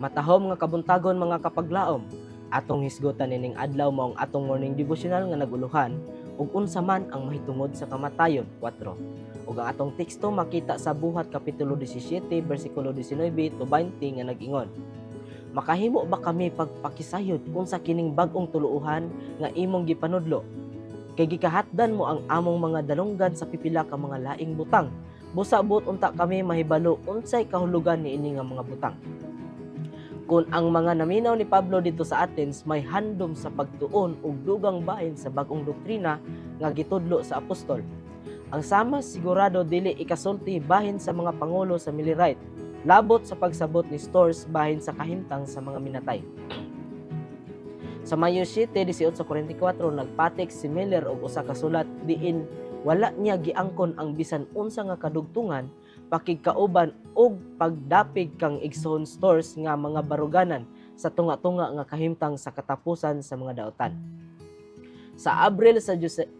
Matahom nga kabuntagon mga kapaglaom, atong hisgotan nining adlaw mao ang atong morning devotional nga naguluhan ug unsa man ang mahitungod sa kamatayon 4. Ug ang atong teksto makita sa Buhat kapitulo 17 bersikulo 19 to 20 nga nag-ingon: Makahimo ba kami pagpakisayod unsa kining bag-ong tuluohan nga imong gipanudlo? Kay gikahatdan mo ang among mga dalunggan sa pipila ka mga laing butang. Busa buot unta kami mahibalo unsay kahulugan niini nga mga butang. Kung ang mga naminaw ni Pablo dito sa Athens may handom sa pagtuon ug dugang bahin sa bag-ong doktrina nga gitudlo sa apostol, ang sama sigurado dili ikasulti bahin sa mga pangulo sa Millerite, labot sa pagsabot ni Stores bahin sa kahimtang sa mga minatay. Sa Mayo 7:18-44 nagpatik si Miller og usa ka sulat diin wala niya giangkon ang bisan unsa nga kadugtungan, pakigkauban ug pagdapig kang igsoon Stores nga mga baruganan sa tunga-tunga nga kahimtang sa katapusan sa mga daotan. Sa Abril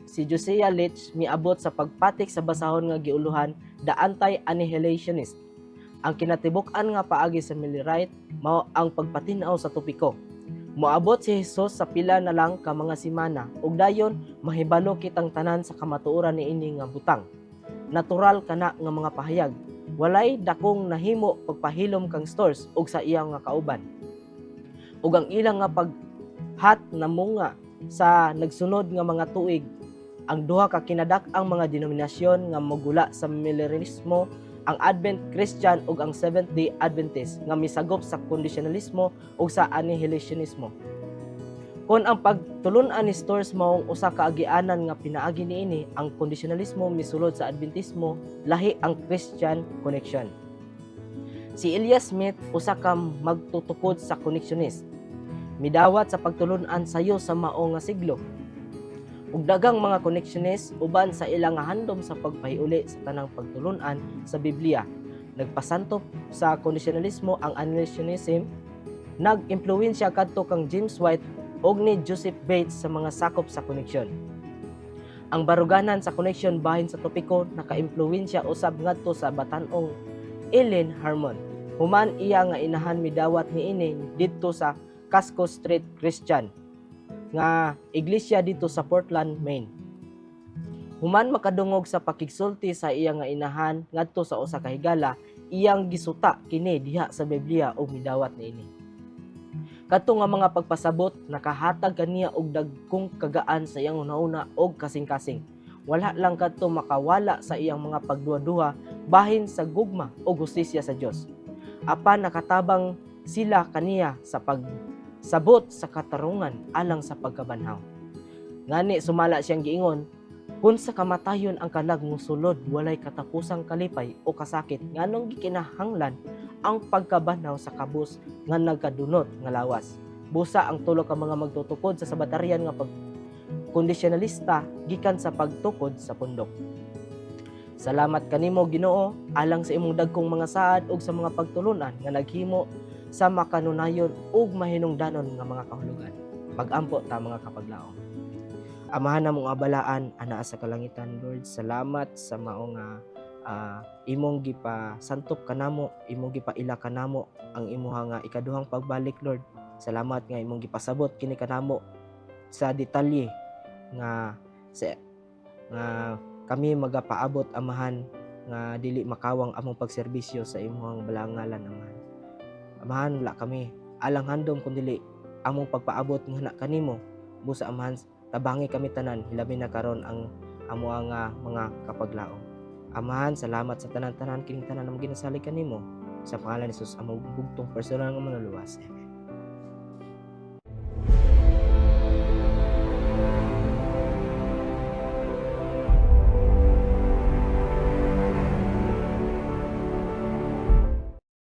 si Josiah Litch miabot sa pagpatik sa basahon nga giuluhan The Anti-Annihilationist. Ang kinatibuk-an nga paagi sa Millerite mao ang pagpatinaw sa topiko. Moabot si Jesus sa pila na lang ka mga semana ug dayon mahibalo kitang tanan sa kamatuoran niini nga butang. Natural kana nga mga pahayag. Walay dakong nahimo pagpahilom kang Stores ug sa iyang nga kauban. Ug ang ilang nga paghat namunga sa nagsunod nga mga tuig, ang duha ka kinadak-ang mga denominasyon nga mogula sa Millerismo, ang Advent Christian ug ang Seventh-day Adventist nga misagop sa kondisyonalismo ug sa annihilationismo. Kung ang pagtulun-an ni Stores mao usa ka agianan nga pinaagi niini, ang kondisyonalismo misulod sa Adventismo, lahi ang Christian connection. Si Elias Smith usa ka magtutukod sa connectionist. Midawat sa pagtulun-an sayo sa mao nga siglo. Ug daghang mga connectionist uban sa ilang nga handom sa pagpahiuli sa tanang pagtulun-an sa Biblia. Nagpasanto sa kondisyonalismo ang annihilationism, nag-impluwensya kadto kang James White ug ni Joseph Bates sa mga sakop sa koneksyon. Ang baruganan sa koneksyon bahin sa topiko naka-impluwensya usab ngadto sa batan-ong Ellen Harmon. Human iya nga inahan midawat niini didto sa Casco Street Christian nga iglesia dito sa Portland, Maine. Human makadungog sa pakigsulti sa iya nga inahan ngadto sa usa ka higala, iyang gisuta kini diha sa Biblia ug midawat niini. Kadto nga mga pagpasabot nakahatag kaniya og dagkong kagaan sa iyang una-una og kasing-kasing. Wala lang kadto makawala sa iyang mga pagduha-duha bahin sa gugma o hustisya sa Dios. Apan nakatabang sila kaniya sa pagsabot sa katarungan alang sa pagkabanhaw. Ngani sumala siyang giingon, kung sa kamatayon ang kalag mosulod walay katapusang kalipay o kasakit nganong gikinahanglan ang pagkabanhaw sa kabus nga nagkadunot nga lawas. Busa ang tulo ka mga magtutukod sa sabatarian nga kondisyonalista gikan sa pagtukod sa pundok. Salamat kanimo Ginoo alang sa imong dagkong mga saad ug sa mga pagtulunan nga naghimo sa makanunayon ug mahinungdanon nga mga kahulugan. Mag-ampo ta mga kapaglaom. Amahan namong abalaan anaa sa kalangitan, Lord. Salamat sa mao nga imong gipasantop kanamo, imong gipaila kanamo ang imuha nga ikaduhang pagbalik, Lord. Salamat nga imong gipasabot kini kanamo sa detalye nga kami magapaabot, Amahan, nga dili makawang among pagserbisyo sa imong balangalan, Amahan. Amahan, wala kami alang handom kun dili among pagpaabot nga kanimo. Busa, Amahan, tabangi kami tanan, hilabi na karon ang amo nga mga kapaglaom. Amahan, salamat sa tanan-tanan kining tanan nga ginasalig kanimo sa pangalan ni Jesus, among bugtong personal nga manuluwas. Amen.